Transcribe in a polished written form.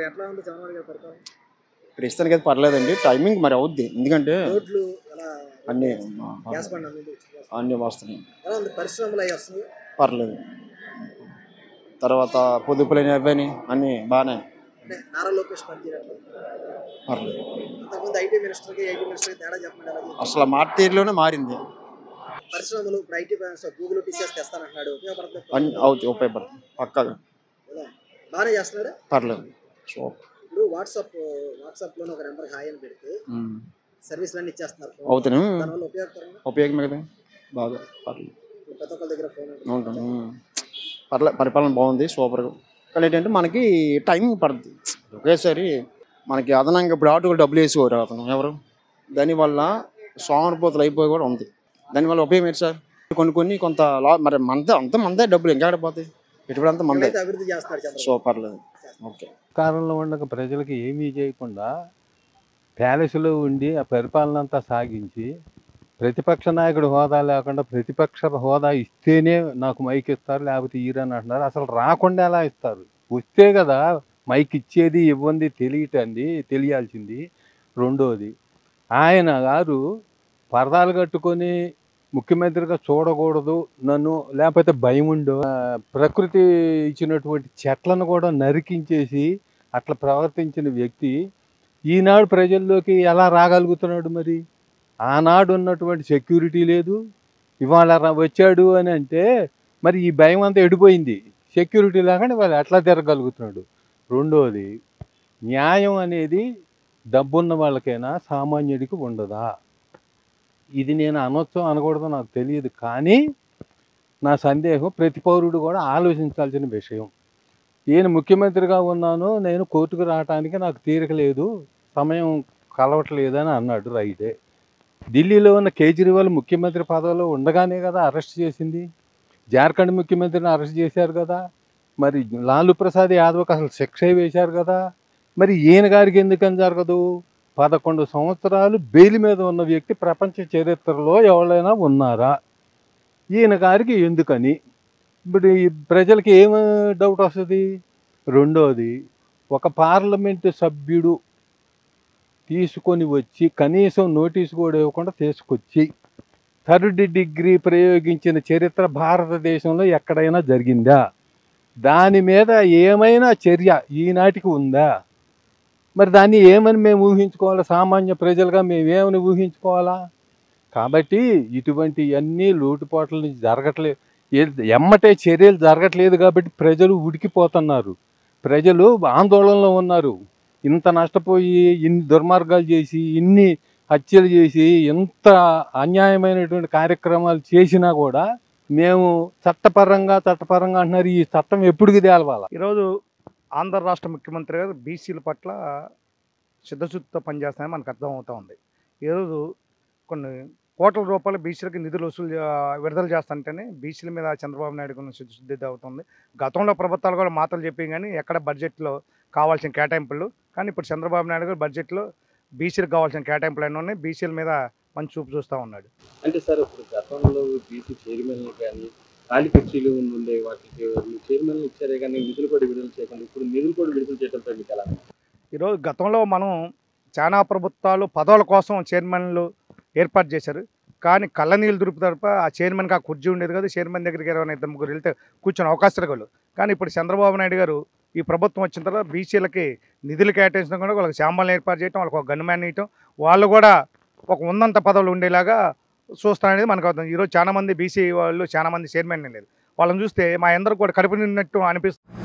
ఎట్లా ఉంది చంద్రబాబు గారి పరిపాలన? ప్రస్తుతానికి అయితే పర్లేదండి. టైమింగ్ మరి అవుద్ది. ఎందుకంటే రోడ్లు ఎలా అన్ని గ్యాస్ బండ్ అన్ని అన్నీ వస్తున్నాయి. ఎలా ఉంది? పరిశ్రమలు అవి వస్తున్నాయి. పర్లేదు. తర్వాత పొదుపులని అవని అన్నీ బాగానే అంటే నారా లోకేష్ పనితీరు పర్లేదు. అంతకుముందు ఐటీ మినిస్టర్కి తేడా చెప్పండి. ఎలా అసలు మాట తీరులోనే మారింది. పరిశ్రమలు ఇప్పుడు ఐటీ గూగుల్ టీసీఎస్ తెస్తానంటున్నాడు. అవుతాయి, ఉపయోగపడుతుంది పక్కాగా. బాగానే చేస్తున్నాడు. పర్లేదు. ఇప్పుడు వాట్సాప్లో ఒక నెంబర్ హాయ్ అని పెడితే సర్వీసులన్నీ ఇచ్చేస్తున్నారు. అవుతాను. దానివల్ల ఉపయోగమే కదా. బాగా పర్లేదు. ప్రతి ఒక్కరి దగ్గర ఫోన్ ఉంటుంది. పర్లేదు, పరిపాలన బాగుంది, సూపర్గా. కానీ ఏంటంటే మనకి టైమింగ్ పడుతుంది. ఒకేసారి మనకి అదనంగా ఇప్పుడు ఆటోలు డబ్బులు వేసేవారు అతను ఎవరు, దానివల్ల సోమరిపోతులు అయిపోయి కూడా ఉంది. దానివల్ల ఉపయోగం ఏంటి సార్? కొన్ని కొంత మరి అంతే డబ్బులు ఇంకా పోతాయి. పెట్టుబడి అంతా మందే. అభివృద్ధి చేస్తాడు. సో పర్లేదు. ఓకే. కాలంలో ఉండక ప్రజలకు ఏమీ చేయకుండా ప్యాలెస్లో ఉండి ఆ పరిపాలన అంతా సాగించి ప్రతిపక్ష నాయకుడు హోదా లేకుండా ప్రతిపక్ష హోదా ఇస్తేనే నాకు మైక్ ఇస్తారు, లేకపోతే ఈరని అంటున్నారు. అసలు రాకుండా ఎలా ఇస్తారు? వస్తే కదా మైక్ ఇచ్చేది ఇవ్వండి తెలియాల్సింది. రెండోది, ఆయన గారు పరదాలు కట్టుకొని ముఖ్యమంత్రిగా చూడకూడదు నన్ను, లేకపోతే భయం ఉండో, ప్రకృతి ఇచ్చినటువంటి చెట్లను కూడా నరికించేసి అట్లా ప్రవర్తించిన వ్యక్తి ఈనాడు ప్రజల్లోకి ఎలా రాగలుగుతున్నాడు? మరి ఆనాడు ఉన్నటువంటి సెక్యూరిటీ లేదు, ఇవాళ వచ్చాడు అని అంటే మరి ఈ భయం అంతా ఎడిపోయింది. సెక్యూరిటీ లేకుండా వాళ్ళు ఎట్లా తిరగలుగుతున్నాడు? రెండోది, న్యాయం అనేది డబ్బున్న వాళ్ళకైనా సామాన్యుడికి ఉండదా? ఇది నేను అనొచ్చో అనకూడదో నాకు తెలియదు, కానీ నా సందేహం ప్రతి పౌరుడు కూడా ఆలోచించాల్సిన విషయం. నేను ముఖ్యమంత్రిగా ఉన్నాను, నేను కోర్టుకు రావడానికి నాకు తీరిక లేదు, సమయం కలవట్లేదు అని అన్నాడు. రైటే. ఢిల్లీలో ఉన్న కేజ్రీవాల్ ముఖ్యమంత్రి పదవిలో ఉండగానే కదా అరెస్ట్ చేసింది. జార్ఖండ్ ముఖ్యమంత్రిని అరెస్ట్ చేశారు కదా. మరి లాలూ ప్రసాద్ యాదవ్కి అసలు శిక్ష వేశారు కదా. మరి ఈయన గారికి ఎందుకని జరగదు? 11 సంవత్సరాలు బెయిల్ మీద ఉన్న వ్యక్తి ప్రపంచ చరిత్రలో ఎవరైనా ఉన్నారా? ఈయన గారికి ఎందుకని? ఇప్పుడు ఈ ప్రజలకి ఏం డౌట్ వస్తుంది? రెండోది, ఒక పార్లమెంటు సభ్యుడు తీసుకొని వచ్చి కనీసం నోటీసు కూడా ఇవ్వకుండా తీసుకొచ్చి 3rd డిగ్రీ ప్రయోగించిన చరిత్ర భారతదేశంలో ఎక్కడైనా జరిగిందా? దాని మీద ఏమైనా చర్య ఈనాటికి ఉందా? మరి దాన్ని ఏమని మేము ఊహించుకోవాలా? సామాన్య ప్రజలుగా మేమేమని ఊహించుకోవాలా? కాబట్టి ఇటువంటి అన్నీ లోటుపాట్ల నుంచి జరగట్లేదు, ఎమ్మటే చర్యలు జరగట్లేదు. కాబట్టి ప్రజలు ఉడికిపోతున్నారు, ప్రజలు ఆందోళనలో ఉన్నారు. ఇంత నష్టపోయి, ఇన్ని దుర్మార్గాలు చేసి, ఇన్ని హత్యలు చేసి, ఎంత అన్యాయమైనటువంటి కార్యక్రమాలు చేసినా కూడా మేము చట్టపరంగా అంటున్నారు. ఈ చట్టం ఎప్పటికి తేలవాలా? ఈరోజు ఆంధ్ర రాష్ట్ర ముఖ్యమంత్రి గారు బీసీల పట్ల సిద్ధశుద్ధితో పనిచేస్తాయని మనకు అర్థమవుతూ ఉంది. ఈరోజు కొన్ని కోట్ల రూపాయలు బీసీలకి నిధులు విడుదల చేస్తుంటేనే బీసీల మీద చంద్రబాబు నాయుడు కొన్ని సిద్ధశుద్ధి అవుతుంది. గతంలో ప్రభుత్వాలు కూడా మాటలు చెప్పి కానీ ఎక్కడ బడ్జెట్లో కావాల్సిన కేటాయింపులు, కానీ ఇప్పుడు చంద్రబాబు నాయుడు గారు బడ్జెట్లో బీసీలకు కావాల్సిన కేటాయింపులు అన్నీ ఉన్నాయి. బీసీల మీద మంచి చూపు చూస్తూ ఉన్నాడు. అంటే సార్ ఇప్పుడు గతంలో బీసీ చైర్మన్లు కానీ ఖాళీ కుర్చీలు ఉండే వాటికి చైర్మన్లు ఇచ్చారే కానీ నిధులు కూడా విడుదల చేయకుండా ఇప్పుడు నిధులు కూడా విడుదల చేయడంపై మీకు ఎలా? ఈరోజు గతంలో మనం చాలా ప్రభుత్వాలు పదవుల కోసం చైర్మన్లు ఏర్పాటు చేశారు, కానీ కళ్ళనీళ్ళు దురుపు తరప ఆ చైర్మన్కి ఆ కుర్చీ ఉండేది కదా. చైర్మన్ దగ్గరికి 2-3 వెళ్తే కూర్చొని అవకాశాలు కాదు. కానీ ఇప్పుడు చంద్రబాబు నాయుడు గారు ఈ ప్రభుత్వం వచ్చిన తర్వాత బీసీలకి నిధులు కేటాయించడం కూడా, వాళ్ళకి శాంబాలను ఏర్పాటు చేయడం, వాళ్ళకి ఒక గన్మ్యాన్ ఇవ్వటం, వాళ్ళు కూడా ఒక ఉన్నంత పదవులు ఉండేలాగా చూస్తాననేది మనకు అవుతుంది. ఈరోజు చాలామంది బీసీ వాళ్ళు చాలామంది చైర్మన్ లేదు. వాళ్ళని చూస్తే మా అందరూ కూడా కడుపు నిన్నట్టు అనిపిస్తుంది.